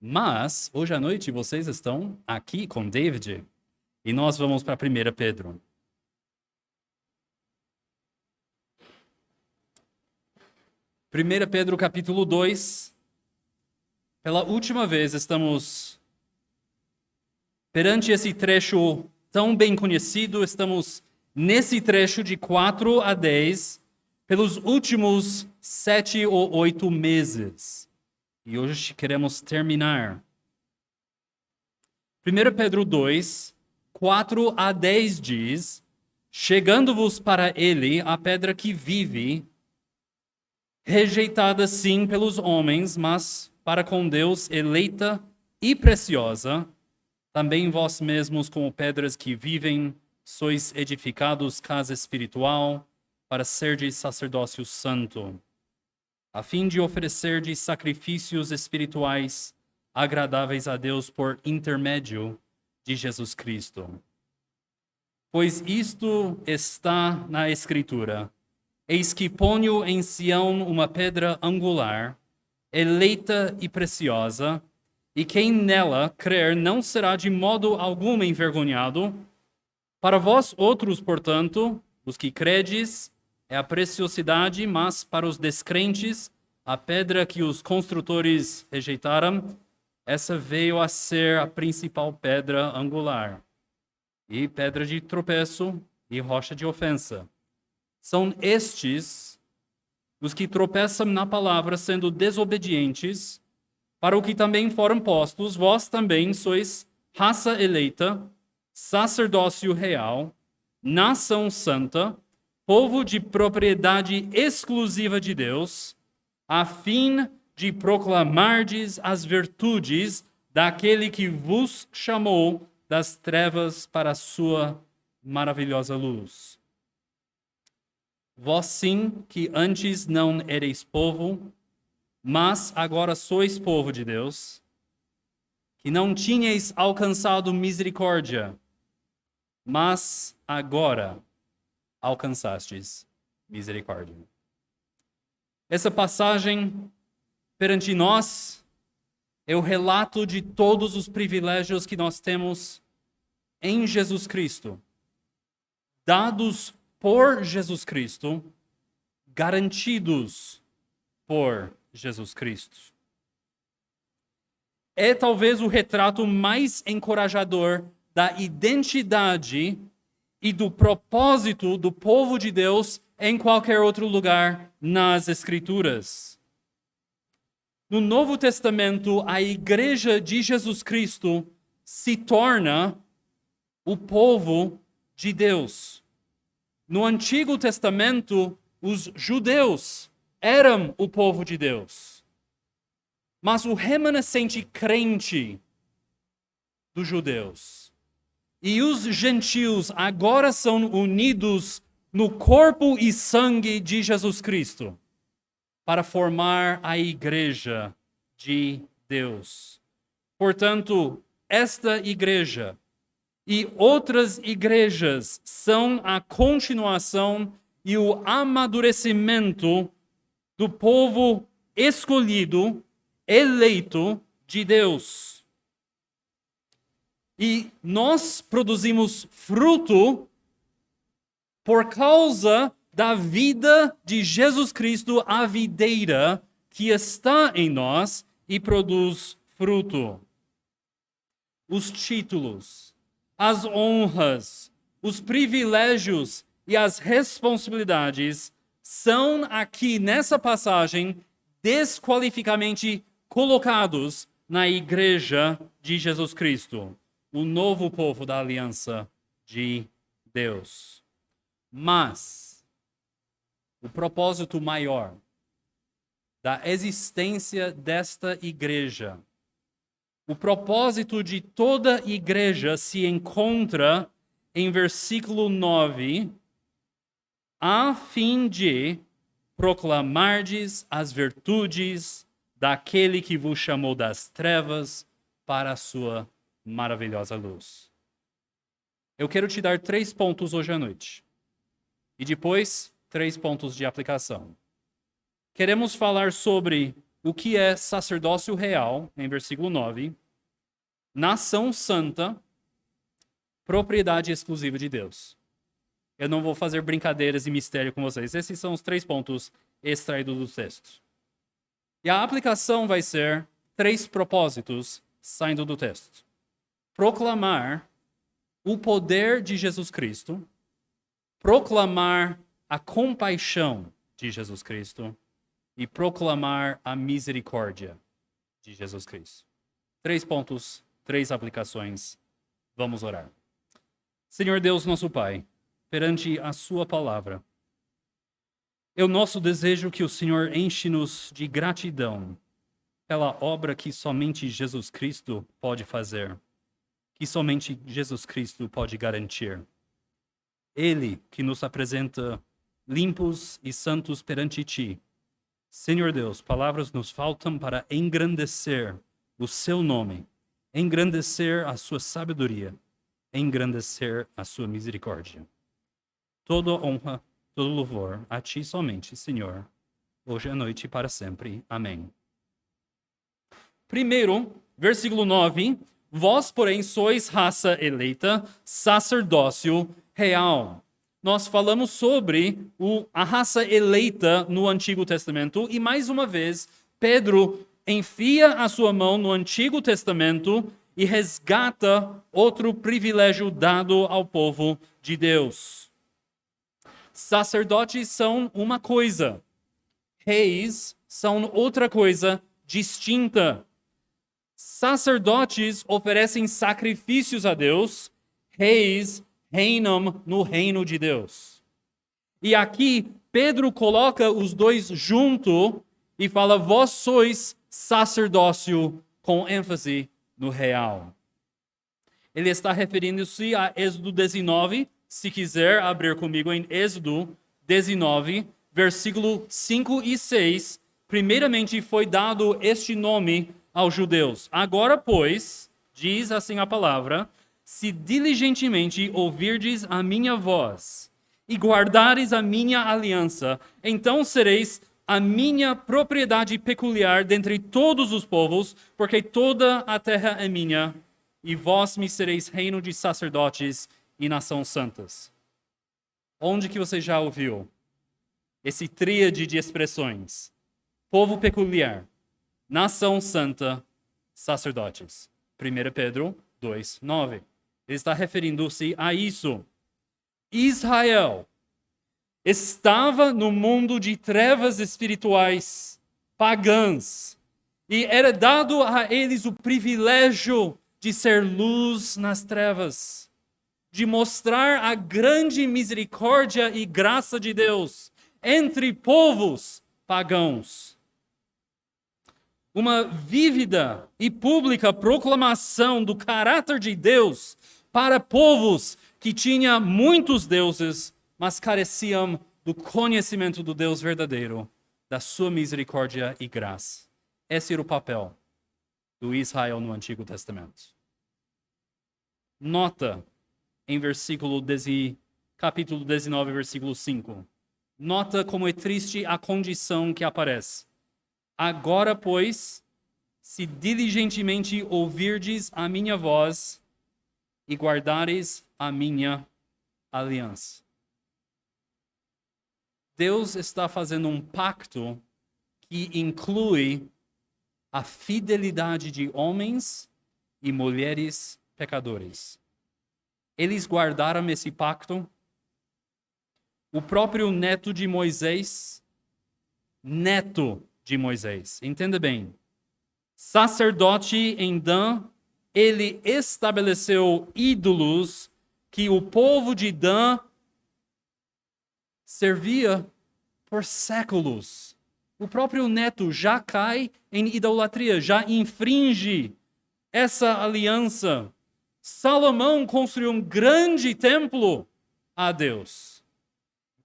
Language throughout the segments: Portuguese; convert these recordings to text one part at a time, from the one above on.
Mas, hoje à noite, vocês estão aqui com David e nós vamos para 1 Pedro. Primeira Pedro capítulo 2. Pela última vez estamos perante esse trecho tão bem conhecido, estamos nesse trecho de 4 a 10 pelos últimos 7 ou 8 meses. E hoje queremos terminar. 1 Pedro 2, 4 a 10 diz: chegando-vos para ele a pedra que vive, rejeitada sim pelos homens, mas para com Deus eleita e preciosa, também vós mesmos como pedras que vivem, sois edificados casa espiritual, para serdes sacerdócio santo, a fim de oferecerdes sacrifícios espirituais agradáveis a Deus por intermédio de Jesus Cristo. Pois isto está na Escritura: eis que ponho em Sião uma pedra angular, eleita e preciosa, e quem nela crer não será de modo algum envergonhado. Para vós outros, portanto, os que credes, é a preciosidade, mas para os descrentes, a pedra que os construtores rejeitaram, essa veio a ser a principal pedra angular, e pedra de tropeço e rocha de ofensa. São estes os que tropeçam na palavra, sendo desobedientes, para o que também foram postos. Vós também sois raça eleita, sacerdócio real, nação santa, povo de propriedade exclusiva de Deus, a fim de proclamardes as virtudes daquele que vos chamou das trevas para a sua maravilhosa luz. Vós sim, que antes não ereis povo, mas agora sois povo de Deus, que não tinhais alcançado misericórdia, mas agora alcançastes misericórdia. Essa passagem perante nós é o relato de todos os privilégios que nós temos em Jesus Cristo, dados por Jesus Cristo, garantidos por Jesus Cristo. É talvez o retrato mais encorajador da identidade e do propósito do povo de Deus em qualquer outro lugar nas Escrituras. No Novo Testamento, a Igreja de Jesus Cristo se torna o povo de Deus. No Antigo Testamento, os judeus eram o povo de Deus. Mas o remanescente crente dos judeus e os gentios agora são unidos no corpo e sangue de Jesus Cristo para formar a igreja de Deus. Portanto, esta igreja e outras igrejas são a continuação e o amadurecimento do povo escolhido, eleito de Deus. E nós produzimos fruto por causa da vida de Jesus Cristo, a videira que está em nós e produz fruto. Os títulos, as honras, os privilégios e as responsabilidades são aqui nessa passagem desqualificadamente colocados na igreja de Jesus Cristo, o novo povo da aliança de Deus. Mas o propósito maior da existência desta igreja, o propósito de toda igreja se encontra em versículo 9, a fim de proclamardes as virtudes daquele que vos chamou das trevas para a sua maravilhosa luz. Eu quero te dar 3 pontos hoje à noite. E depois, 3 pontos de aplicação. Queremos falar sobre o que é sacerdócio real, em versículo 9, nação santa, propriedade exclusiva de Deus. Eu não vou fazer brincadeiras e mistério com vocês. Esses são os 3 pontos extraídos do texto. E a aplicação vai ser 3 propósitos saindo do texto. Proclamar o poder de Jesus Cristo, proclamar a compaixão de Jesus Cristo e proclamar a misericórdia de Jesus Cristo. 3 pontos, 3 aplicações. Vamos orar. Senhor Deus, nosso Pai, perante a sua palavra, é o nosso desejo que o Senhor enche-nos de gratidão pela obra que somente Jesus Cristo pode fazer, que somente Jesus Cristo pode garantir. Ele que nos apresenta limpos e santos perante Ti. Senhor Deus, palavras nos faltam para engrandecer o Seu nome, engrandecer a Sua sabedoria, engrandecer a Sua misericórdia. Toda honra, todo louvor a Ti somente, Senhor, hoje à noite e para sempre. Amém. Primeiro, versículo 9. Vós, porém, sois raça eleita, sacerdócio real. Nós falamos sobre a raça eleita no Antigo Testamento e, mais uma vez, Pedro enfia a sua mão no Antigo Testamento e resgata outro privilégio dado ao povo de Deus. Sacerdotes são uma coisa, reis são outra coisa distinta. Sacerdotes oferecem sacrifícios a Deus, reis reinam no reino de Deus. E aqui Pedro coloca os dois junto e fala: vós sois sacerdócio, com ênfase no real. Ele está referindo-se a Êxodo 19, se quiser abrir comigo em Êxodo 19, versículo 5 e 6. Primeiramente foi dado este nome aos judeus. Agora, pois, diz assim a palavra: se diligentemente ouvirdes a minha voz e guardares a minha aliança, então sereis a minha propriedade peculiar dentre todos os povos, porque toda a terra é minha, e vós me sereis reino de sacerdotes e nação santas. Onde que você já ouviu esse tríade de expressões? Povo peculiar, nação santa, sacerdotes. 1 Pedro 2, 9. Ele está referindo-se a isso. Israel estava no mundo de trevas espirituais pagãs e era dado a eles o privilégio de ser luz nas trevas, de mostrar a grande misericórdia e graça de Deus entre povos pagãos. Uma vívida e pública proclamação do caráter de Deus para povos que tinham muitos deuses, mas careciam do conhecimento do Deus verdadeiro, da sua misericórdia e graça. Esse era o papel do Israel no Antigo Testamento. Nota em capítulo 19, versículo 5. Nota como é triste a condição que aparece. Agora, pois, se diligentemente ouvirdes a minha voz e guardares a minha aliança. Deus está fazendo um pacto que inclui a fidelidade de homens e mulheres pecadores. Eles guardaram esse pacto. O próprio neto de Moisés, entenda bem, sacerdote em Dan, ele estabeleceu ídolos que o povo de Dan servia por séculos. O próprio neto já cai em idolatria, já infringe essa aliança. Salomão construiu um grande templo a Deus.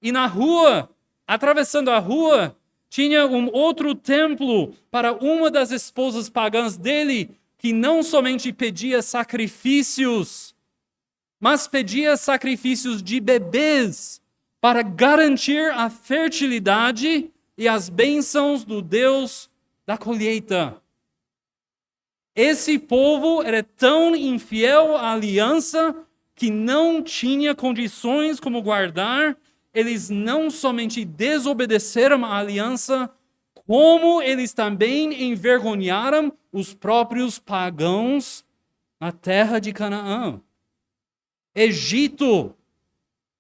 E na rua, atravessando a rua, tinha um outro templo para uma das esposas pagãs dele, que não somente pedia sacrifícios, mas pedia sacrifícios de bebês para garantir a fertilidade e as bênçãos do Deus da colheita. Esse povo era tão infiel à aliança que não tinha condições como guardar. Eles não somente desobedeceram à aliança, como eles também envergonharam os próprios pagãos na terra de Canaã. Egito,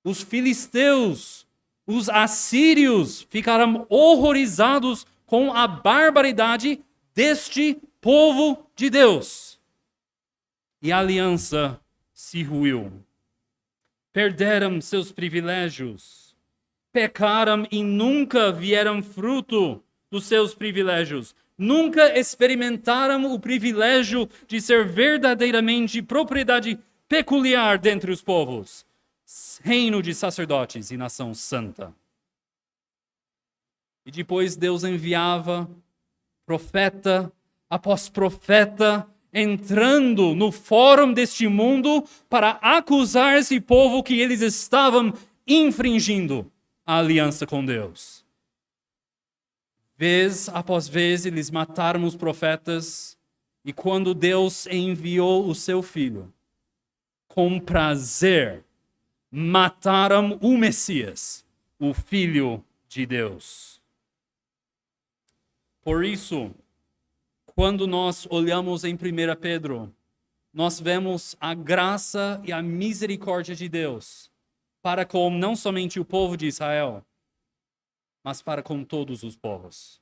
os filisteus, os assírios ficaram horrorizados com a barbaridade deste povo de Deus. E a aliança se ruiu. Perderam seus privilégios. Pecaram e nunca vieram fruto dos seus privilégios. Nunca experimentaram o privilégio de ser verdadeiramente propriedade peculiar dentre os povos. Reino de sacerdotes e nação santa. E depois Deus enviava profeta após profeta, entrando no fórum deste mundo para acusar esse povo que eles estavam infringindo a aliança com Deus. Vez após vez eles mataram os profetas, e quando Deus enviou o seu filho, com prazer, mataram o Messias, o Filho de Deus. Por isso, quando nós olhamos em 1 Pedro, nós vemos a graça e a misericórdia de Deus para com não somente o povo de Israel, mas para com todos os povos,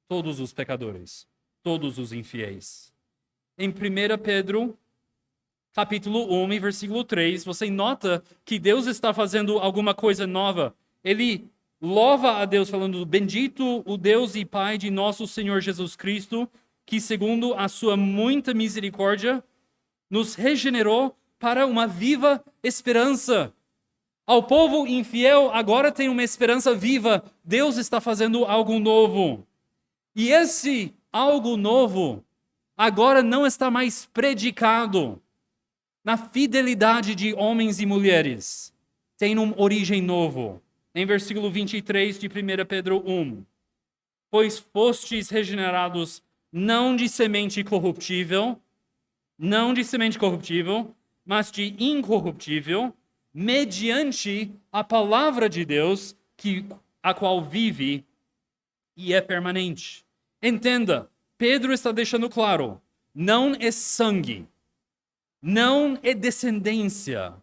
todos os pecadores, todos os infiéis. Em 1 Pedro, capítulo 1, versículo 3, você nota que Deus está fazendo alguma coisa nova. Ele louva a Deus falando: bendito o Deus e Pai de nosso Senhor Jesus Cristo, que segundo a sua muita misericórdia, nos regenerou para uma viva esperança. Ao povo infiel, agora tem uma esperança viva. Deus está fazendo algo novo. E esse algo novo, agora não está mais predicado na fidelidade de homens e mulheres. Tem uma origem nova. Em versículo 23 de 1 Pedro 1. Pois fostes regenerados não de semente corruptível, mas de incorruptível, mediante a palavra de Deus, a qual vive e é permanente. Entenda, Pedro está deixando claro, não é sangue, não é descendência,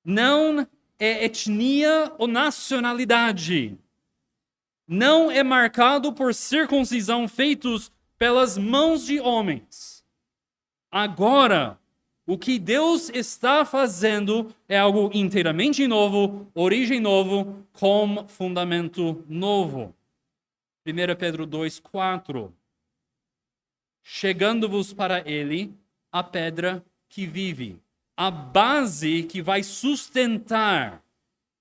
não é etnia ou nacionalidade, não é marcado por circuncisão feitos pelas mãos de homens. Agora, o que Deus está fazendo é algo inteiramente novo, origem novo, com fundamento novo. 1 Pedro 2,4. Chegando-vos para ele a pedra que vive, a base que vai sustentar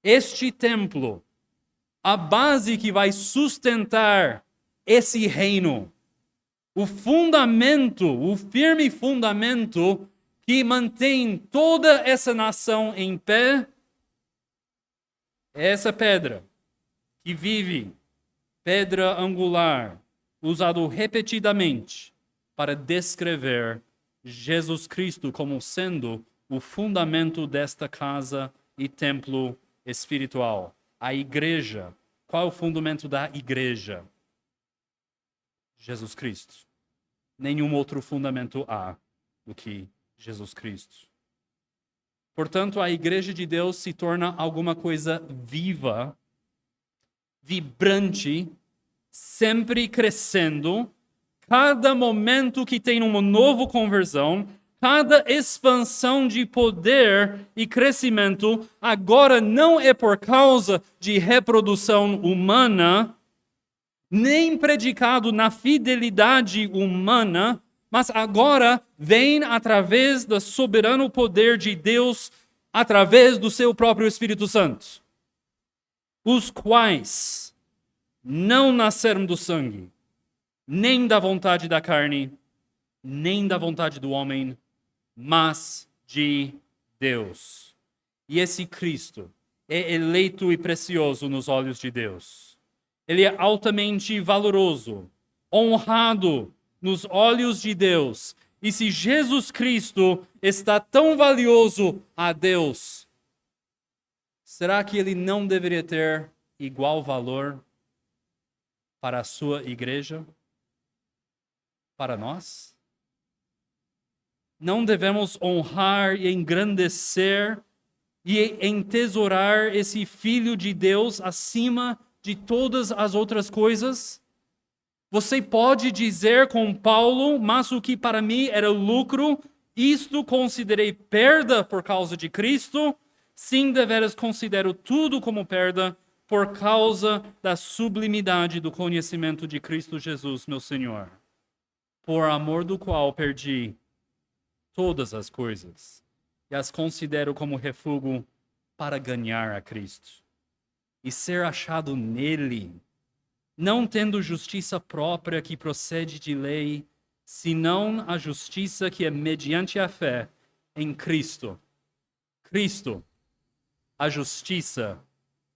este templo, a base que vai sustentar esse reino. O fundamento, o firme fundamento que mantém toda essa nação em pé, é essa pedra que vive, pedra angular, usado repetidamente para descrever Jesus Cristo como sendo o fundamento desta casa e templo espiritual. A igreja. Qual é o fundamento da igreja? Jesus Cristo. Nenhum outro fundamento há do que Jesus Cristo. Portanto, a igreja de Deus se torna alguma coisa viva, vibrante, sempre crescendo. Cada momento que tem uma nova conversão, cada expansão de poder e crescimento, agora não é por causa de reprodução humana, nem predicado na fidelidade humana, mas agora vem através do soberano poder de Deus, através do seu próprio Espírito Santo, os quais não nasceram do sangue, nem da vontade da carne, nem da vontade do homem, mas de Deus. E esse Cristo é eleito e precioso nos olhos de Deus. Ele é altamente valoroso, honrado nos olhos de Deus, e se Jesus Cristo está tão valioso a Deus, será que ele não deveria ter igual valor para a sua igreja? Para nós? Não devemos honrar e engrandecer e entesourar esse Filho de Deus acima de todas as outras coisas? Você pode dizer com Paulo, mas o que para mim era lucro, isto considerei perda por causa de Cristo. Sim, deveras considero tudo como perda por causa da sublimidade do conhecimento de Cristo Jesus, meu Senhor, por amor do qual perdi todas as coisas e as considero como refúgio para ganhar a Cristo e ser achado nele, não tendo justiça própria que procede de lei, senão a justiça que é mediante a fé em Cristo. Cristo, a justiça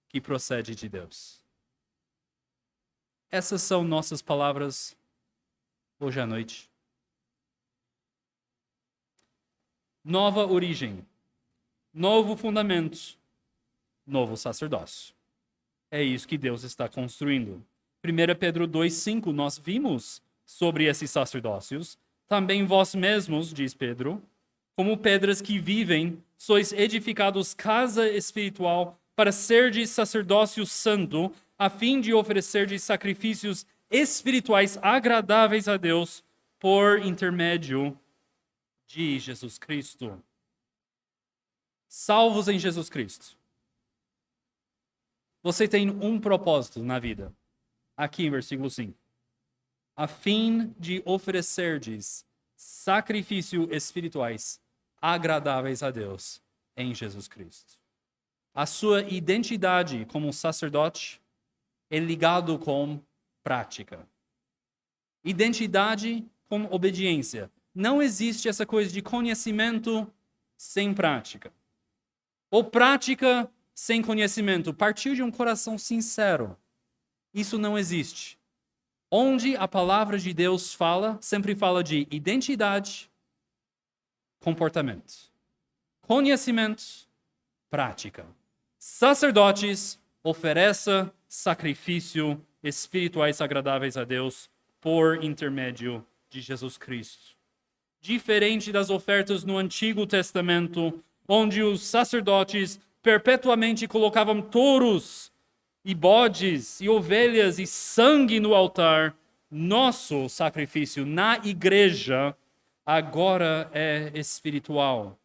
que procede de Deus. Essas são nossas palavras hoje à noite. Nova origem, novo fundamento, novo sacerdócio. É isso que Deus está construindo. 1 Pedro 2,5, nós vimos sobre esses sacerdócios. Também vós mesmos, diz Pedro, como pedras que vivem, sois edificados casa espiritual para serdes sacerdócio santo, a fim de oferecerdes sacrifícios espirituais agradáveis a Deus por intermédio de Jesus Cristo. Salvos em Jesus Cristo. Você tem um propósito na vida. Aqui em versículo 5. A fim de oferecerdes sacrifícios espirituais agradáveis a Deus em Jesus Cristo. A sua identidade como sacerdote é ligado com prática. Identidade com obediência. Não existe essa coisa de conhecimento sem prática. Ou prática sem conhecimento. Partir de um coração sincero. Isso não existe. Onde a palavra de Deus fala, sempre fala de identidade, comportamento. Conhecimento, prática. Sacerdotes ofereçam sacrifício espirituais agradáveis a Deus por intermédio de Jesus Cristo. Diferente das ofertas no Antigo Testamento, onde os sacerdotes perpetuamente colocavam touros e bodes e ovelhas e sangue no altar, nosso sacrifício na igreja agora é espiritual.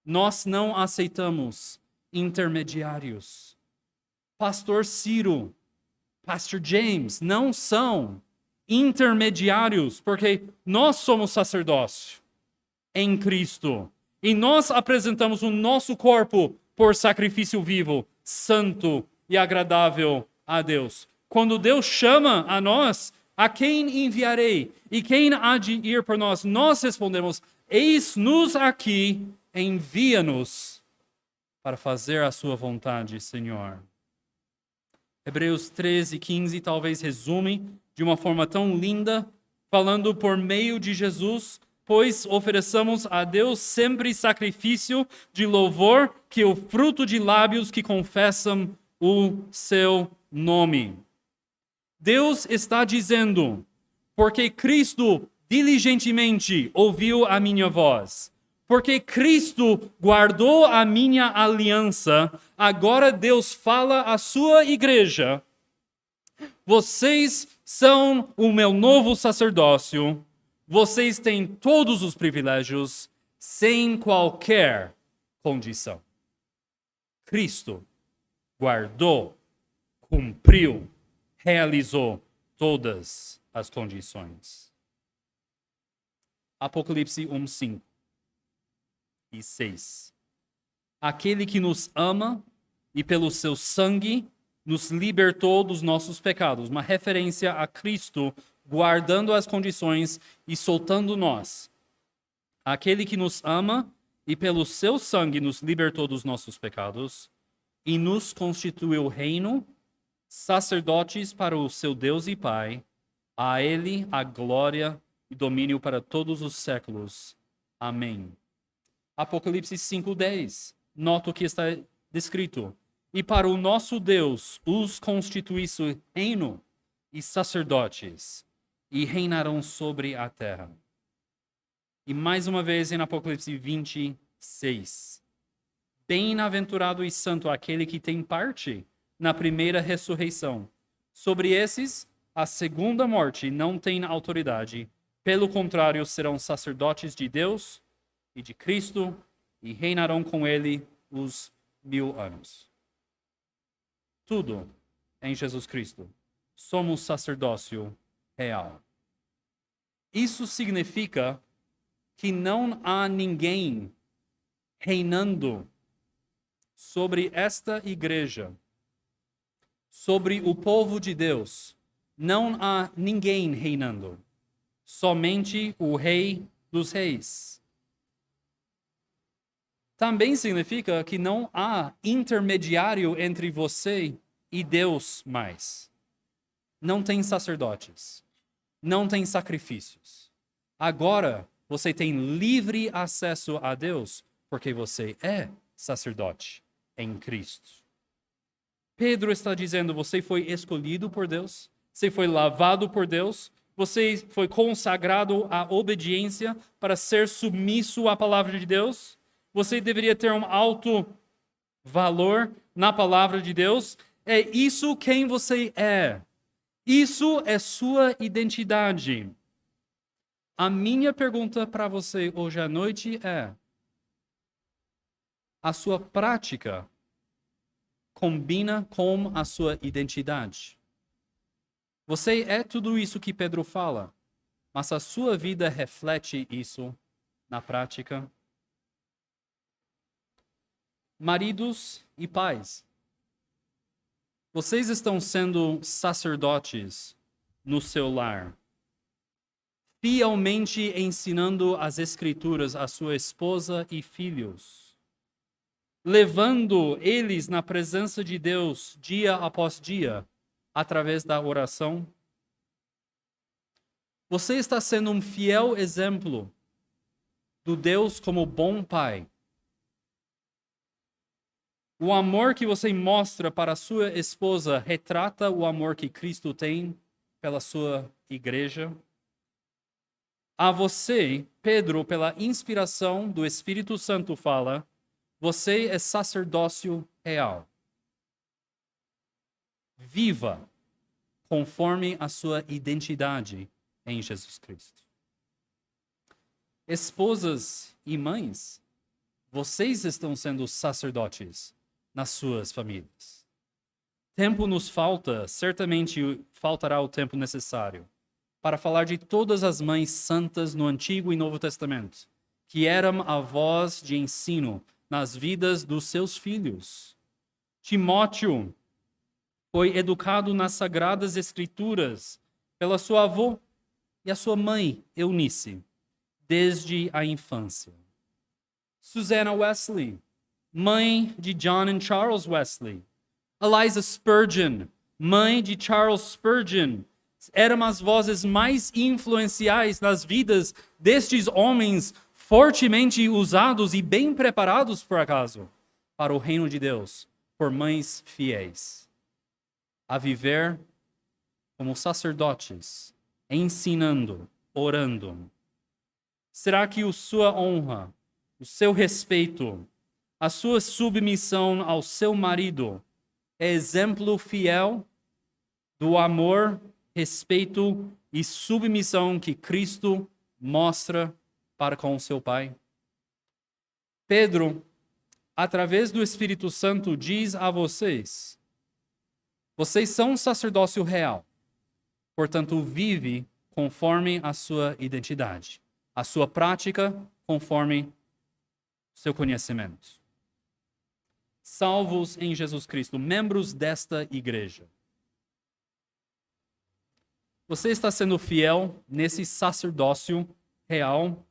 Nós não aceitamos intermediários. Pastor Ciro, Pastor James não são intermediários, porque nós somos sacerdócio em Cristo. E nós apresentamos o nosso corpo por sacrifício vivo, santo e agradável a Deus. Quando Deus chama a nós, a quem enviarei? E quem há de ir por nós? Nós respondemos, eis-nos aqui, envia-nos para fazer a sua vontade, Senhor. Hebreus 13:15 talvez resume de uma forma tão linda, falando por meio de Jesus, pois ofereçamos a Deus sempre sacrifício de louvor, que é o fruto de lábios que confessam o seu nome. Deus está dizendo, porque Cristo diligentemente ouviu a minha voz, porque Cristo guardou a minha aliança, agora Deus fala à sua igreja, vocês são o meu novo sacerdócio, vocês têm todos os privilégios, sem qualquer condição. Cristo guardou, cumpriu, realizou todas as condições. Apocalipse 1:5 e 6. Aquele que nos ama e pelo seu sangue nos libertou dos nossos pecados. Uma referência a Cristo guardando as condições e soltando nós. Aquele que nos ama e pelo seu sangue nos libertou dos nossos pecados e nos constituiu reino, sacerdotes para o seu Deus e Pai. A ele a glória e domínio para todos os séculos. Amém. Apocalipse 5:10. Nota o que está descrito. E para o nosso Deus os constituísse reino e sacerdotes, e reinarão sobre a terra. E mais uma vez em Apocalipse 26. Bem-aventurado e santo aquele que tem parte na primeira ressurreição. Sobre esses, a segunda morte não tem autoridade. Pelo contrário, serão sacerdotes de Deus e de Cristo e reinarão com ele os 1000 anos. Tudo em Jesus Cristo. Somos sacerdócio real. Isso significa que não há ninguém reinando sobre esta igreja, sobre o povo de Deus. Não há ninguém reinando. Somente o Rei dos Reis. Também significa que não há intermediário entre você e Deus mais. Não tem sacerdotes. Não tem sacrifícios. Agora você tem livre acesso a Deus porque você é sacerdote em Cristo. Pedro está dizendo, você foi escolhido por Deus, você foi lavado por Deus, você foi consagrado à obediência para ser submisso à palavra de Deus. Você deveria ter um alto valor na palavra de Deus. É isso quem você é. Isso é sua identidade. A minha pergunta para você hoje à noite é: a sua prática combina com a sua identidade? Você é tudo isso que Pedro fala, mas a sua vida reflete isso na prática? Maridos e pais, vocês estão sendo sacerdotes no seu lar, fielmente ensinando as Escrituras à sua esposa e filhos, levando eles na presença de Deus dia após dia, através da oração? Você está sendo um fiel exemplo do Deus como bom pai. O amor que você mostra para a sua esposa retrata o amor que Cristo tem pela sua igreja. A você, Pedro, pela inspiração do Espírito Santo, fala: você é sacerdócio real. Viva conforme a sua identidade em Jesus Cristo. Esposas e mães, vocês estão sendo sacerdotes nas suas famílias. Tempo nos falta, certamente faltará o tempo necessário para falar de todas as mães santas no Antigo e Novo Testamento, que eram a voz de ensino nas vidas dos seus filhos. Timóteo foi educado nas Sagradas Escrituras pela sua avó e a sua mãe, Eunice, desde a infância. Susanna Wesley, mãe de John e Charles Wesley. Eliza Spurgeon, mãe de Charles Spurgeon, eram as vozes mais influenciais nas vidas destes homens fortemente usados e bem preparados, por acaso, para o reino de Deus, por mães fiéis, a viver como sacerdotes, ensinando, orando. Será que a sua honra, o seu respeito, a sua submissão ao seu marido é exemplo fiel do amor, respeito e submissão que Cristo mostra para com o seu Pai? Pedro, através do Espírito Santo, diz a vocês: vocês são um sacerdócio real, portanto, vive conforme a sua identidade, a sua prática conforme seu conhecimento. Salvos em Jesus Cristo, membros desta igreja. Você está sendo fiel nesse sacerdócio real?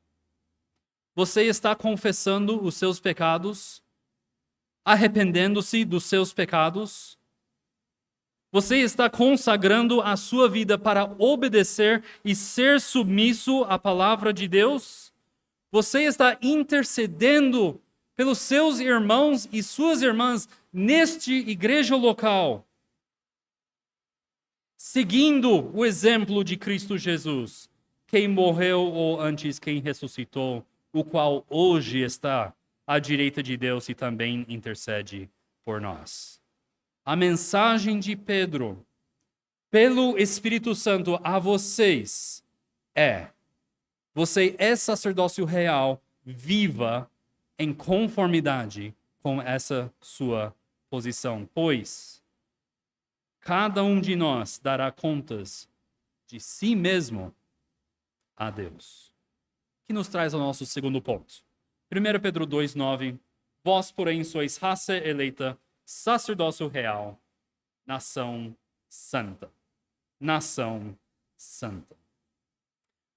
Você está confessando os seus pecados? Arrependendo-se dos seus pecados? Você está consagrando a sua vida para obedecer e ser submisso à palavra de Deus? Você está intercedendo pelos seus irmãos e suas irmãs neste igreja local, seguindo o exemplo de Cristo Jesus, quem morreu ou antes quem ressuscitou, o qual hoje está à direita de Deus e também intercede por nós. A mensagem de Pedro, pelo Espírito Santo a vocês, você é sacerdócio real, viva em conformidade com essa sua posição, pois cada um de nós dará contas de si mesmo a Deus. Que nos traz ao nosso segundo ponto. 1 Pedro 2,9. Vós, porém, sois raça eleita, sacerdócio real, nação santa. Nação santa.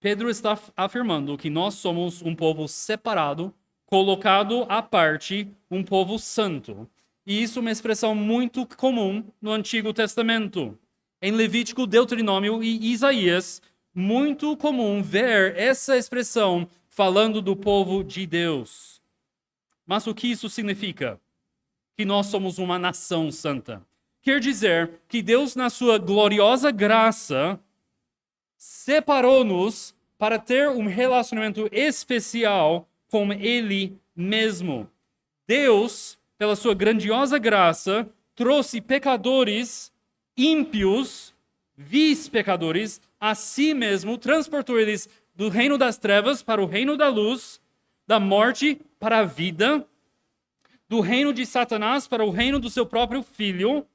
Pedro está afirmando que nós somos um povo separado, colocado à parte, um povo santo. E isso é uma expressão muito comum no Antigo Testamento. Em Levítico, Deuteronômio e Isaías, muito comum ver essa expressão falando do povo de Deus. Mas o que isso significa? Que nós somos uma nação santa. Quer dizer que Deus, na sua gloriosa graça, separou-nos para ter um relacionamento especial com Ele mesmo. Deus, pela sua grandiosa graça, trouxe pecadores ímpios, vis pecadores, a si mesmo, transportou eles do reino das trevas para o reino da luz, da morte para a vida, do reino de Satanás para o reino do seu próprio Filho.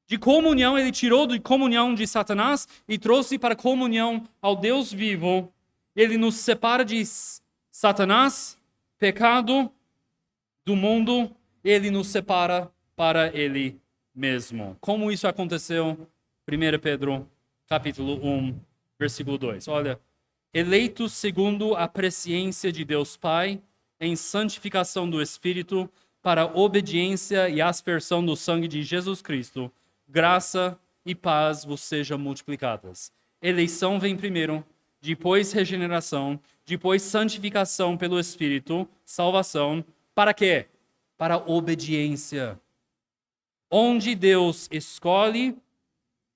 De comunhão, ele tirou de comunhão de Satanás e trouxe para comunhão ao Deus vivo. Ele nos separa de Satanás, pecado, do mundo. Ele nos separa para Ele mesmo. Como isso aconteceu? 1 Pedro, capítulo 1, versículo 2. Olha, eleitos segundo a presciência de Deus Pai, em santificação do Espírito, para a obediência e aspersão do sangue de Jesus Cristo, graça e paz vos sejam multiplicadas. Eleição vem primeiro, depois regeneração, depois santificação pelo Espírito, salvação. Para quê? Para obediência. Onde Deus escolhe,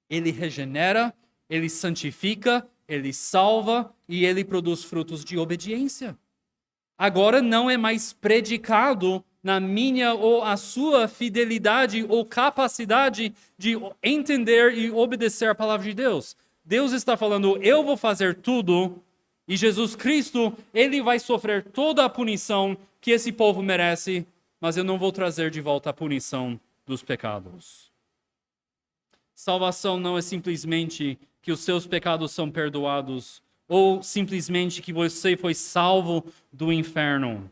Ele regenera, Ele santifica, Ele salva e Ele produz frutos de obediência. Agora não é mais predicado na minha ou a sua fidelidade ou capacidade de entender e obedecer a palavra de Deus. Deus está falando, eu vou fazer tudo, e Jesus Cristo, Ele vai sofrer toda a punição que esse povo merece, mas eu não vou trazer de volta a punição dos pecados. Salvação não é simplesmente que os seus pecados são perdoados, ou simplesmente que você foi salvo do inferno.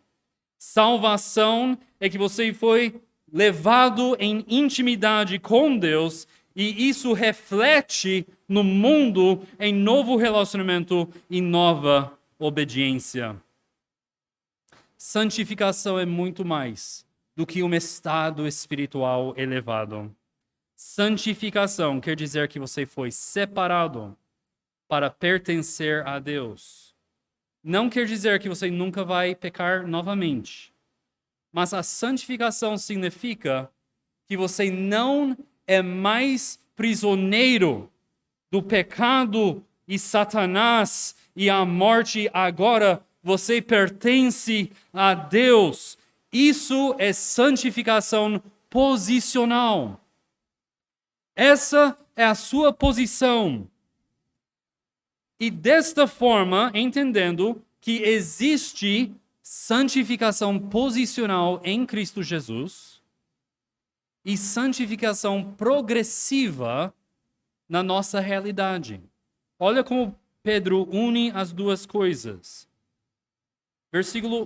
Salvação é que você foi levado em intimidade com Deus e isso reflete no mundo em novo relacionamento e nova obediência. Santificação é muito mais do que um estado espiritual elevado. Santificação quer dizer que você foi separado para pertencer a Deus. Não quer dizer que você nunca vai pecar novamente. Mas a santificação significa que você não é mais prisioneiro do pecado e Satanás e a morte. Agora você pertence a Deus. Isso é santificação posicional. Essa é a sua posição. E desta forma, entendendo que existe santificação posicional em Cristo Jesus e santificação progressiva na nossa realidade. Olha como Pedro une as duas coisas.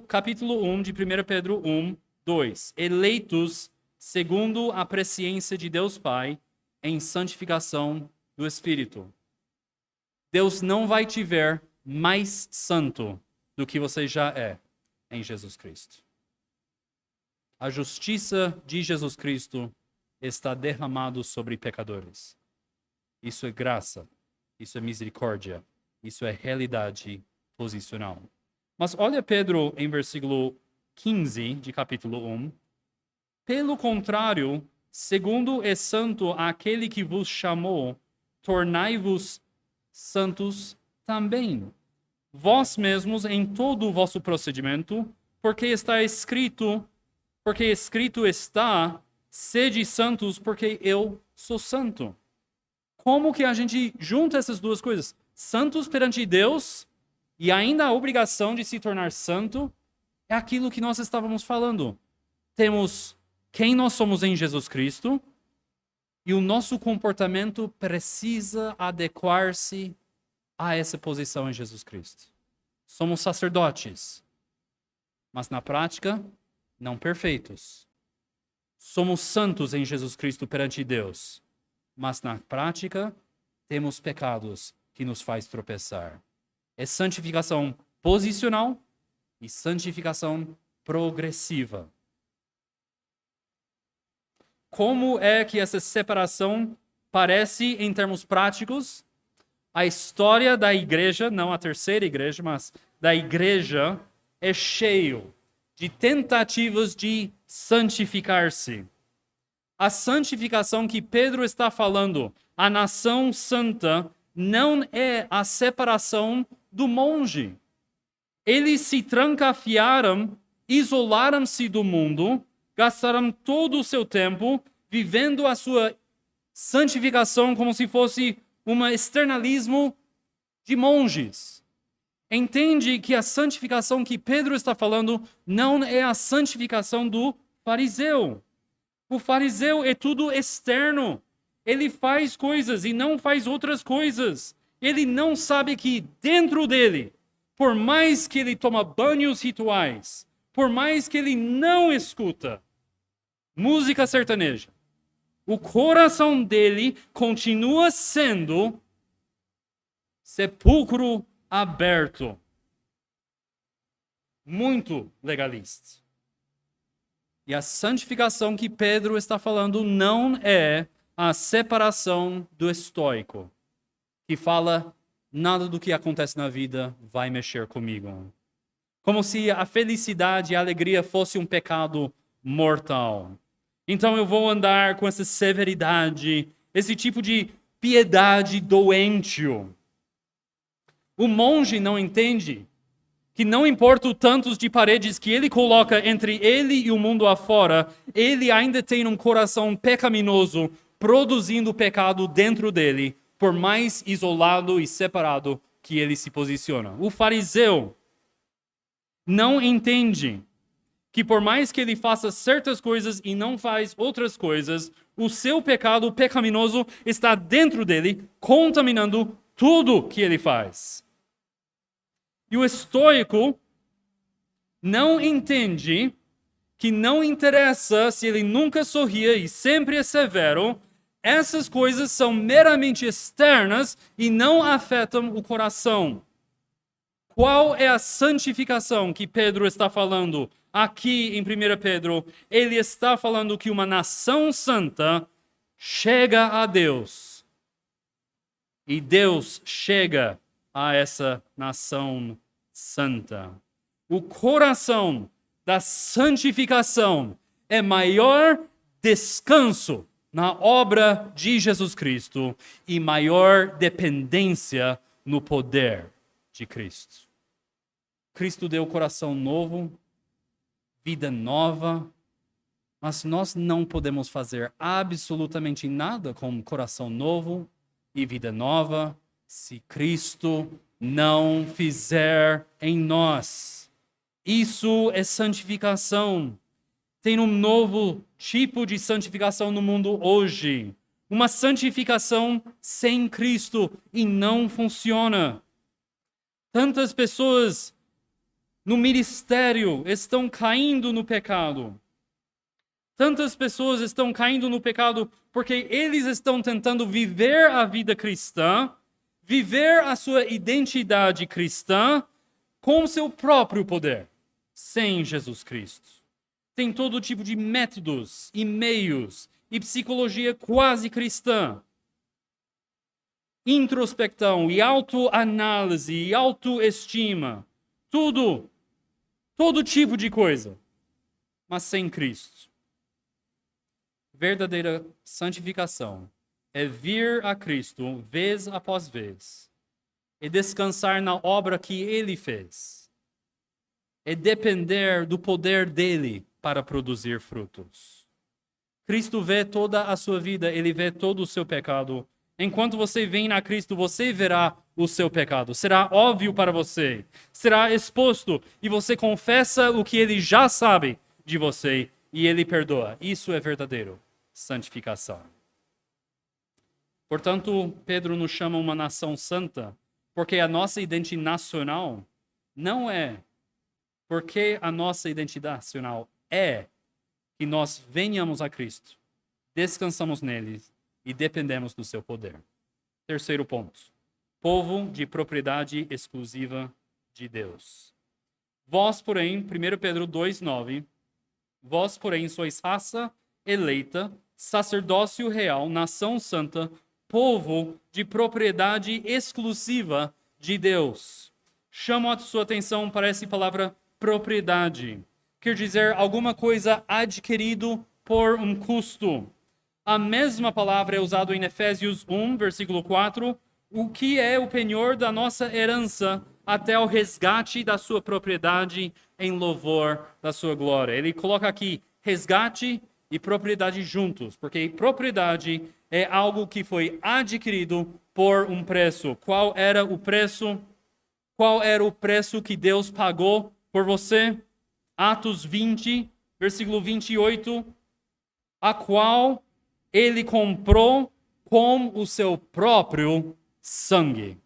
Capítulo 1 de 1 Pedro 1, 2. Eleitos segundo a presciência de Deus Pai em santificação do Espírito. Deus não vai te ver mais santo do que você já é em Jesus Cristo. A justiça de Jesus Cristo está derramada sobre pecadores. Isso é graça. Isso é misericórdia. Isso é realidade posicional. Mas olha Pedro em versículo 15 de capítulo 1. Pelo contrário, segundo é santo aquele que vos chamou, tornai-vos santos também. Vós mesmos em todo o vosso procedimento, porque escrito está, sede santos, porque eu sou santo. Como que a gente junta essas duas coisas? Santos perante Deus e ainda a obrigação de se tornar santo é aquilo que nós estávamos falando. Temos quem nós somos em Jesus Cristo e o nosso comportamento precisa adequar-se a essa posição em Jesus Cristo. Somos sacerdotes, mas na prática, não perfeitos. Somos santos em Jesus Cristo perante Deus, mas na prática, temos pecados que nos faz tropeçar. É santificação posicional e santificação progressiva. Como é que essa separação parece em termos práticos? A história da igreja, não a terceira igreja, mas da igreja, é cheio de tentativas de santificar-se. A santificação que Pedro está falando, a nação santa, não é a separação do monge. Eles se trancafiaram, isolaram-se do mundo, gastaram todo o seu tempo vivendo a sua santificação como se fosse um externalismo de monges. Entende que a santificação que Pedro está falando não é a santificação do fariseu. O fariseu é tudo externo. Ele faz coisas e não faz outras coisas. Ele não sabe que dentro dele, por mais que ele toma banhos rituais, por mais que ele não escuta música sertaneja, o coração dele continua sendo sepulcro aberto. Muito legalista. E a santificação que Pedro está falando não é a separação do estoico, que fala, nada do que acontece na vida vai mexer comigo. Como se a felicidade e a alegria fosse um pecado mortal. Então eu vou andar com essa severidade, esse tipo de piedade doentio. O monge não entende que não importa o tantos de paredes que ele coloca entre ele e o mundo afora, ele ainda tem um coração pecaminoso produzindo pecado dentro dele, por mais isolado e separado que ele se posiciona. O fariseu não entende que por mais que ele faça certas coisas e não faz outras coisas, o seu pecado pecaminoso está dentro dele, contaminando tudo que ele faz. E o estoico não entende que não interessa se ele nunca sorria e sempre é severo, essas coisas são meramente externas e não afetam o coração. Qual é a santificação que Pedro está falando aqui em 1 Pedro? Ele está falando que uma nação santa chega a Deus. E Deus chega a essa nação santa. O coração da santificação é maior descanso na obra de Jesus Cristo e maior dependência no poder de Cristo. Cristo deu coração novo, vida nova, mas nós não podemos fazer absolutamente nada com coração novo e vida nova se Cristo não fizer em nós. Isso é santificação. Tem um novo tipo de santificação no mundo hoje. Uma santificação sem Cristo e não funciona. Tantas pessoas no ministério estão caindo no pecado. Tantas pessoas estão caindo no pecado porque eles estão tentando viver a vida cristã, viver a sua identidade cristã com seu próprio poder, sem Jesus Cristo. Tem todo tipo de métodos e meios e psicologia quase cristã introspecção e autoanálise e autoestima. Tudo, todo tipo de coisa, mas sem Cristo. Verdadeira santificação é vir a Cristo vez após vez e descansar na obra que Ele fez. É depender do poder dele para produzir frutos. Cristo vê toda a sua vida, Ele vê todo o seu pecado. Enquanto você vem a Cristo, você verá o seu pecado. Será óbvio para você. Será exposto e você confessa o que Ele já sabe de você e Ele perdoa. Isso é verdadeiro santificação. Portanto, Pedro nos chama uma nação santa, porque a nossa identidade nacional não é, porque a nossa identidade nacional é que nós venhamos a Cristo, descansamos nele e dependemos do seu poder. Terceiro ponto, povo de propriedade exclusiva de Deus. Vós, porém, 1 Pedro 2,9, vós, porém, sois raça eleita, sacerdócio real, nação santa, povo de propriedade exclusiva de Deus. Chamo a sua atenção para essa palavra propriedade. Quer dizer alguma coisa adquirido por um custo. A mesma palavra é usada em Efésios 1, versículo 4, o que é o penhor da nossa herança até o resgate da sua propriedade em louvor da sua glória. Ele coloca aqui resgate e propriedade juntos, porque propriedade é algo que foi adquirido por um preço. Qual era o preço? Qual era o preço que Deus pagou por você? Atos 20, versículo 28, a qual ele comprou com o seu próprio sangue.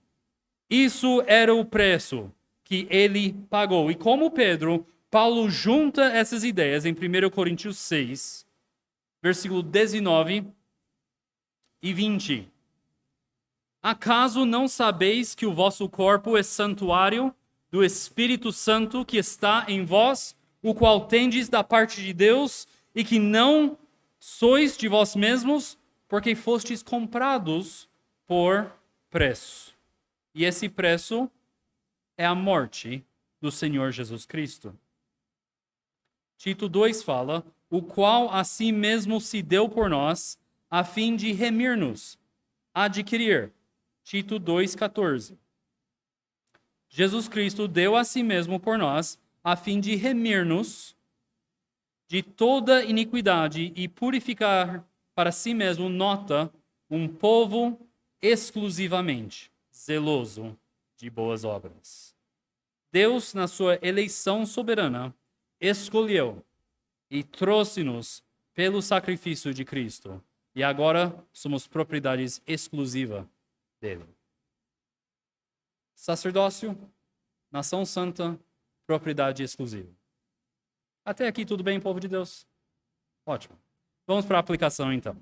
Isso era o preço que ele pagou. E como Pedro, Paulo junta essas ideias em 1 Coríntios 6, versículo 19 e 20. Acaso não sabeis que o vosso corpo é santuário do Espírito Santo que está em vós, o qual tendes da parte de Deus, e que não sois de vós mesmos, porque fostes comprados por preço. E esse preço é a morte do Senhor Jesus Cristo. Tito 2 fala, o qual a si mesmo se deu por nós, a fim de remir-nos, adquirir. Tito 2,14. Jesus Cristo deu a si mesmo por nós, a fim de remir-nos de toda iniquidade e purificar para si mesmo, nota, um povo exclusivamente zeloso de boas obras. Deus, na sua eleição soberana, escolheu e trouxe-nos pelo sacrifício de Cristo. E agora somos propriedades exclusivas dele. Sacerdócio, nação santa, propriedade exclusiva. Até aqui tudo bem, povo de Deus? Ótimo. Vamos para a aplicação então.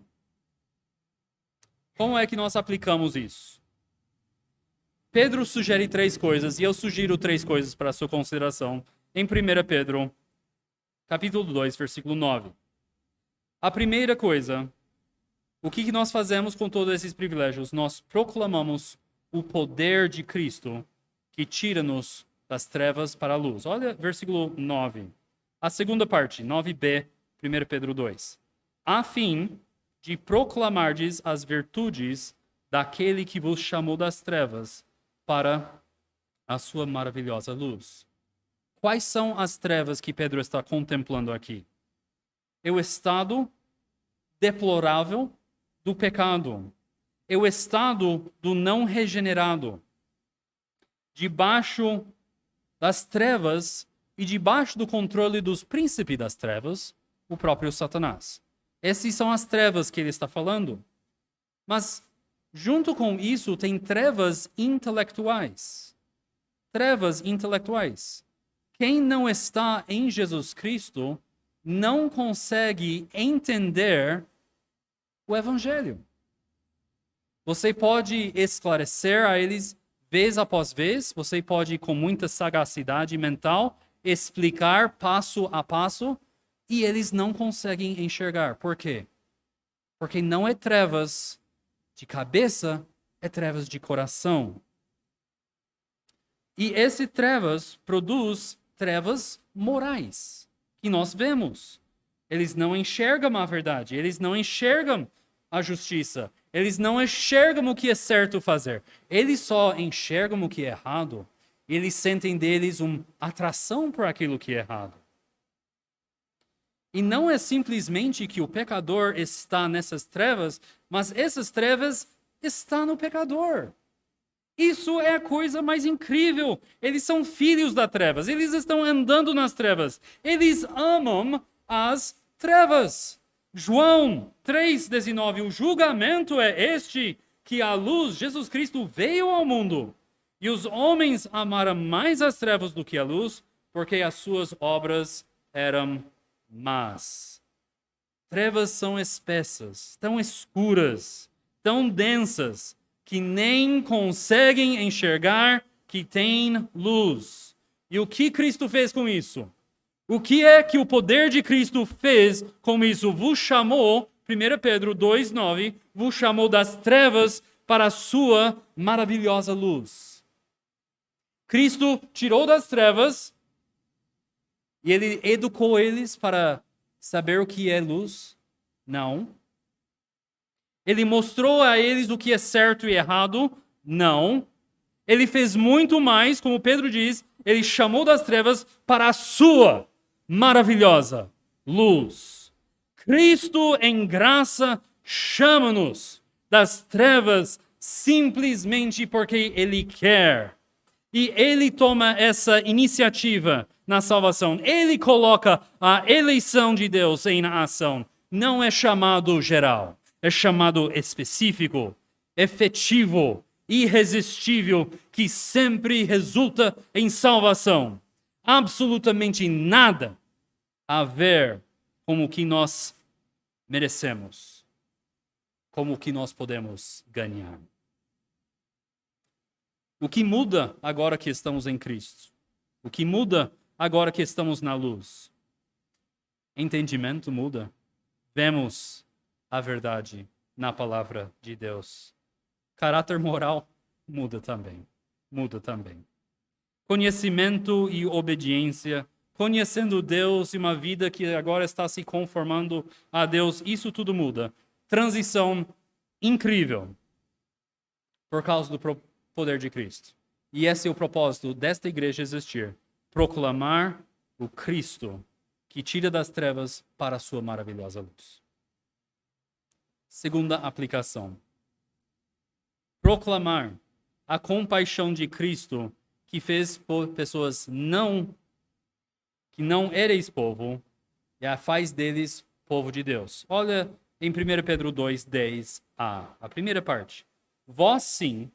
Como é que nós aplicamos isso? Pedro sugere 3 coisas e eu sugiro 3 coisas para a sua consideração em 1 Pedro, capítulo 2, versículo 9. A primeira coisa, o que nós fazemos com todos esses privilégios? Nós proclamamos o poder de Cristo que tira-nos das trevas para a luz. Olha versículo 9. A segunda parte, 9b, 1 Pedro 2. A fim de proclamardes as virtudes daquele que vos chamou das trevas para a sua maravilhosa luz. Quais são as trevas que Pedro está contemplando aqui? É o estado deplorável do pecado. É o estado do não regenerado. Debaixo das trevas e debaixo do controle dos príncipes das trevas, o próprio Satanás. Essas são as trevas que ele está falando. Mas, junto com isso, tem trevas intelectuais. Trevas intelectuais. Quem não está em Jesus Cristo não consegue entender o Evangelho. Você pode esclarecer a eles vez após vez, você pode, com muita sagacidade mental, explicar passo a passo, e eles não conseguem enxergar. Por quê? Porque não é trevas de cabeça, é trevas de coração. E esse trevas produz trevas morais, que nós vemos. Eles não enxergam a verdade, eles não enxergam a justiça, eles não enxergam o que é certo fazer. Eles só enxergam o que é errado. Eles sentem deles uma atração por aquilo que é errado. E não é simplesmente que o pecador está nessas trevas, mas essas trevas estão no pecador. Isso é a coisa mais incrível. Eles são filhos das trevas. Eles estão andando nas trevas. Eles amam as trevas. João 3,19. O julgamento é este, que a luz, Jesus Cristo, veio ao mundo. E os homens amaram mais as trevas do que a luz, porque as suas obras eram más. Trevas são espessas, tão escuras, tão densas, que nem conseguem enxergar que tem luz. E o que Cristo fez com isso? O que é que o poder de Cristo fez com isso? Vos chamou, 1 Pedro 2,9, vos chamou das trevas para a sua maravilhosa luz. Cristo tirou das trevas e ele educou eles para saber o que é luz? Não. Ele mostrou a eles o que é certo e errado? Não. Ele fez muito mais, como Pedro diz, ele chamou das trevas para a sua maravilhosa luz. Cristo em graça chama-nos das trevas simplesmente porque ele quer. E ele toma essa iniciativa na salvação. Ele coloca a eleição de Deus em ação. Não é chamado geral, é chamado específico, efetivo, irresistível, que sempre resulta em salvação. Absolutamente nada a ver com o que nós merecemos, como o que nós podemos ganhar. O que muda agora que estamos em Cristo? O que muda agora que estamos na luz? Entendimento muda. Vemos a verdade na palavra de Deus. Caráter moral muda também. Muda também. Conhecimento e obediência. Conhecendo Deus e uma vida que agora está se conformando a Deus, isso tudo muda. Transição incrível. Por causa do poder de Cristo. E esse é o propósito desta igreja existir. Proclamar o Cristo que tira das trevas para a sua maravilhosa luz. Segunda aplicação. Proclamar a compaixão de Cristo que fez por pessoas que não ereis povo e a faz deles povo de Deus. Olha em 1 Pedro 2:10a, a primeira parte. Vós sim,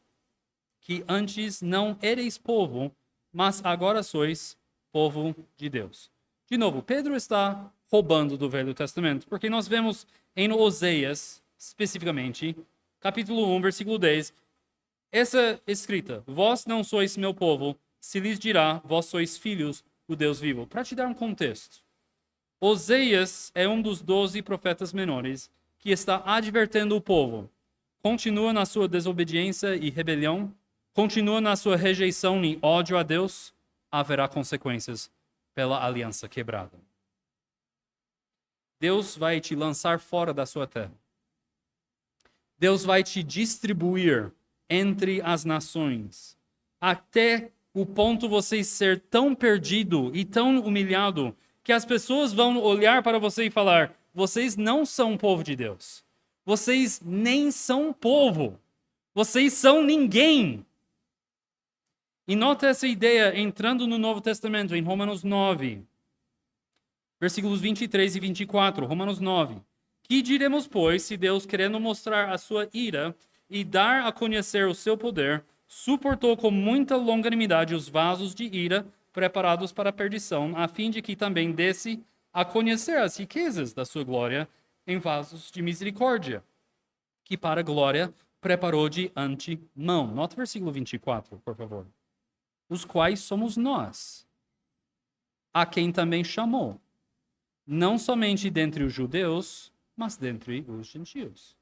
que antes não ereis povo, mas agora sois povo de Deus. De novo, Pedro está roubando do Velho Testamento, porque nós vemos em Oséias, especificamente, capítulo 1, versículo 10, essa escrita: vós não sois meu povo, se lhes dirá, vós sois filhos do Deus vivo. Para te dar um contexto, Oséias é um dos 12 profetas menores que está advertendo o povo. Continua na sua desobediência e rebelião, continua na sua rejeição e ódio a Deus, haverá consequências pela aliança quebrada. Deus vai te lançar fora da sua terra. Deus vai te distribuir entre as nações, até o ponto você ser tão perdido e tão humilhado, que as pessoas vão olhar para você e falar: vocês não são povo de Deus. Vocês nem são povo. Vocês são ninguém. E nota essa ideia entrando no Novo Testamento, em Romanos 9, versículos 23 e 24. Romanos 9. Que diremos, pois, se Deus, querendo mostrar a sua ira e dar a conhecer o seu poder, suportou com muita longanimidade os vasos de ira preparados para a perdição, a fim de que também desse a conhecer as riquezas da sua glória em vasos de misericórdia, que para a glória preparou de antemão. Nota o versículo 24, por favor. Os quais somos nós, a quem também chamou, não somente dentre os judeus, mas dentre os gentios.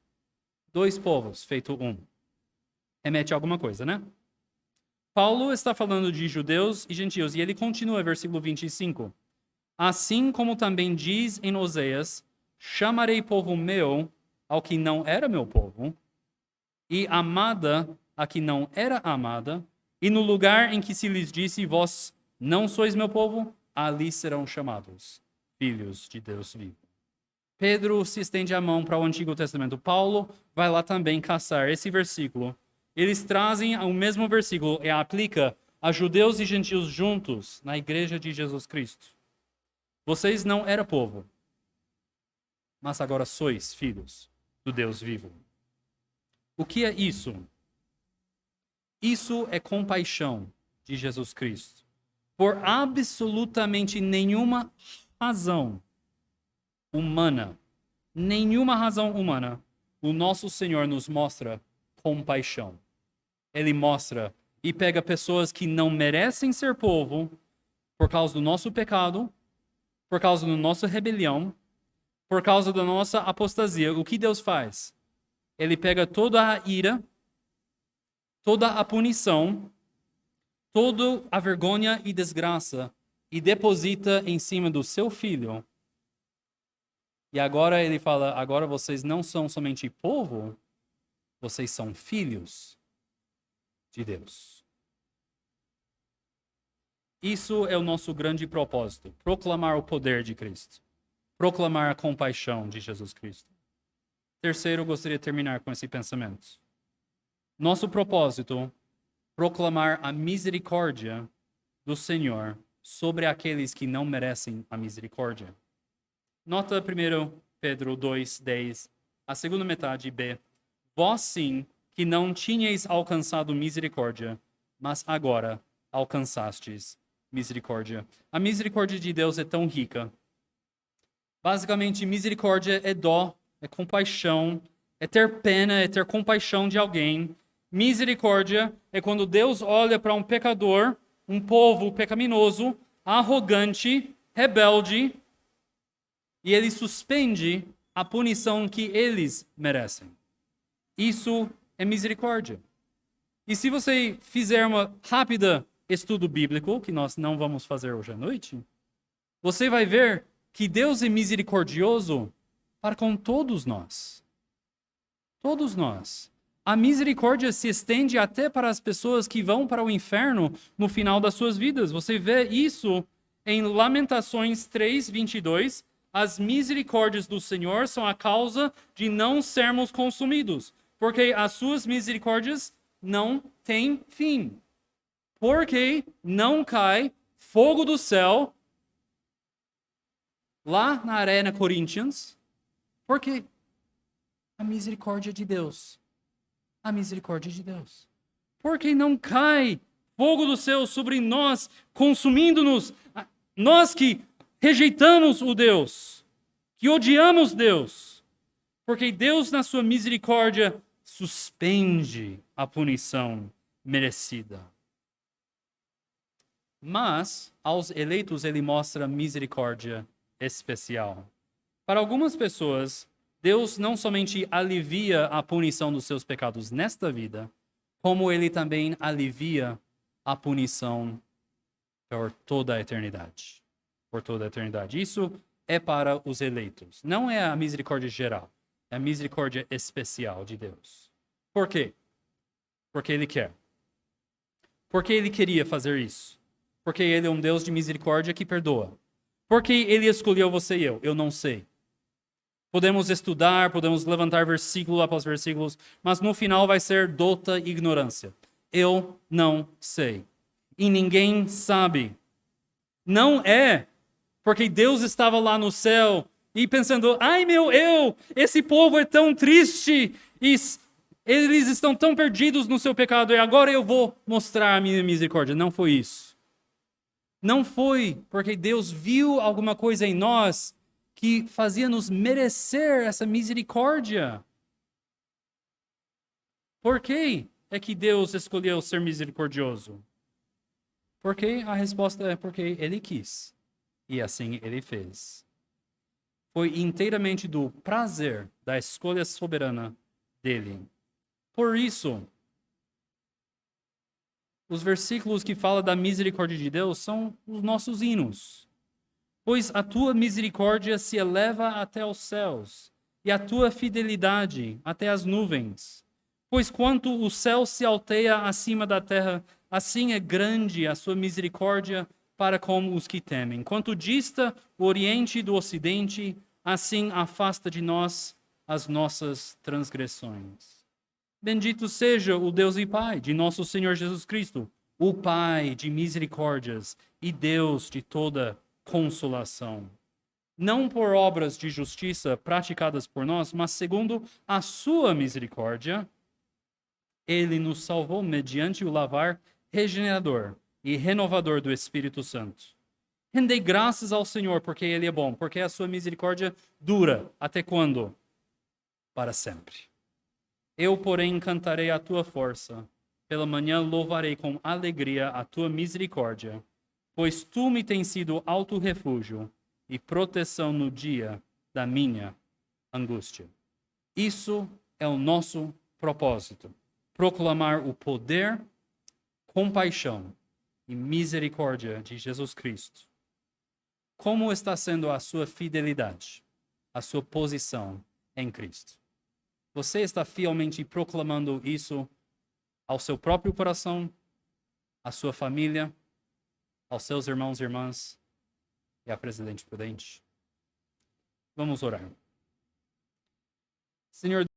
Dois povos, feito um. remete a alguma coisa, né? Paulo está falando de judeus e gentios, e ele continua, versículo 25. Assim como também diz em Oséias, chamarei povo meu ao que não era meu povo, e amada a que não era amada, e no lugar em que se lhes disse, vós não sois meu povo, ali serão chamados filhos de Deus vivo. Pedro se estende a mão para o Antigo Testamento. Paulo vai lá também caçar esse versículo. Eles trazem o mesmo versículo e aplica a judeus e gentios juntos na igreja de Jesus Cristo. Vocês não eram povo, mas agora sois filhos do Deus vivo. O que é isso? Isso é compaixão de Jesus Cristo. Por absolutamente nenhuma razão humana, o nosso Senhor nos mostra compaixão. Ele mostra e pega pessoas que não merecem ser povo por causa do nosso pecado, por causa da nossa rebelião, por causa da nossa apostasia. O que Deus faz? Ele pega toda a ira, toda a punição, toda a vergonha e desgraça e deposita em cima do seu filho. E agora ele fala, agora vocês não são somente povo, vocês são filhos de Deus. Isso é o nosso grande propósito, proclamar o poder de Cristo, proclamar a compaixão de Jesus Cristo. Terceiro, eu gostaria de terminar com esse pensamento. Nosso propósito, proclamar a misericórdia do Senhor sobre aqueles que não merecem a misericórdia. Nota primeiro Pedro 2:10, a segunda metade B. Vós sim, que não tinhais alcançado misericórdia, mas agora alcançastes misericórdia. A misericórdia de Deus é tão rica. Basicamente, misericórdia é dó, é compaixão, é ter pena, é ter compaixão de alguém. Misericórdia é quando Deus olha para um pecador, um povo pecaminoso, arrogante, rebelde, e ele suspende a punição que eles merecem. Isso é misericórdia. E se você fizer uma rápida estudo bíblico, que nós não vamos fazer hoje à noite, você vai ver que Deus é misericordioso para com todos nós. Todos nós. A misericórdia se estende até para as pessoas que vão para o inferno no final das suas vidas. Você vê isso em Lamentações 3:22. As misericórdias do Senhor são a causa de não sermos consumidos, porque as suas misericórdias não têm fim. Porque não cai fogo do céu lá na Arena Corinthians, porque a misericórdia de Deus. A misericórdia de Deus. Porque não cai fogo do céu sobre nós, consumindo-nos, nós que rejeitamos o Deus, que odiamos Deus. Porque Deus, na sua misericórdia, suspende a punição merecida. Mas, aos eleitos, ele mostra misericórdia especial. Para algumas pessoas, Deus não somente alivia a punição dos seus pecados nesta vida, como ele também alivia a punição por toda a eternidade. Por toda a eternidade. Isso é para os eleitos. Não é a misericórdia geral. É a misericórdia especial de Deus. Por quê? Porque ele quer. Porque ele queria fazer isso. Porque ele é um Deus de misericórdia que perdoa. Porque ele escolheu você e eu? Eu não sei. Podemos estudar, podemos levantar versículo após versículos, mas no final vai ser dota ignorância. Eu não sei. E ninguém sabe. Não é porque Deus estava lá no céu e pensando, ai meu esse povo é tão triste, e eles estão tão perdidos no seu pecado, e agora eu vou mostrar a minha misericórdia. Não foi isso. Não foi porque Deus viu alguma coisa em nós que fazia nos merecer essa misericórdia. Por que é que Deus escolheu ser misericordioso? Porque a resposta é porque Ele quis. E assim Ele fez. Foi inteiramente do prazer da escolha soberana dele. Por isso, Os versículos que falam da misericórdia de Deus são os nossos hinos. Pois a tua misericórdia se eleva até os céus, e a tua fidelidade até as nuvens. Pois quanto o céu se alteia acima da terra, assim é grande a sua misericórdia para com os que temem. Quanto dista o oriente do ocidente, assim afasta de nós as nossas transgressões. Bendito seja o Deus e Pai de nosso Senhor Jesus Cristo, o Pai de misericórdias e Deus de toda consolação. Não por obras de justiça praticadas por nós, mas segundo a sua misericórdia, ele nos salvou mediante o lavar regenerador e renovador do Espírito Santo. Rendei graças ao Senhor, porque ele é bom, porque a sua misericórdia dura até quando? Para sempre. Eu, porém, cantarei a tua força. Pela manhã louvarei com alegria a tua misericórdia, pois tu me tens sido alto refúgio e proteção no dia da minha angústia. Isso é o nosso propósito: proclamar o poder, compaixão e misericórdia de Jesus Cristo. Como está sendo a sua fidelidade, a sua posição em Cristo? Você está fielmente proclamando isso ao seu próprio coração, à sua família, aos seus irmãos e irmãs e à presidente prudente? Vamos orar. Senhor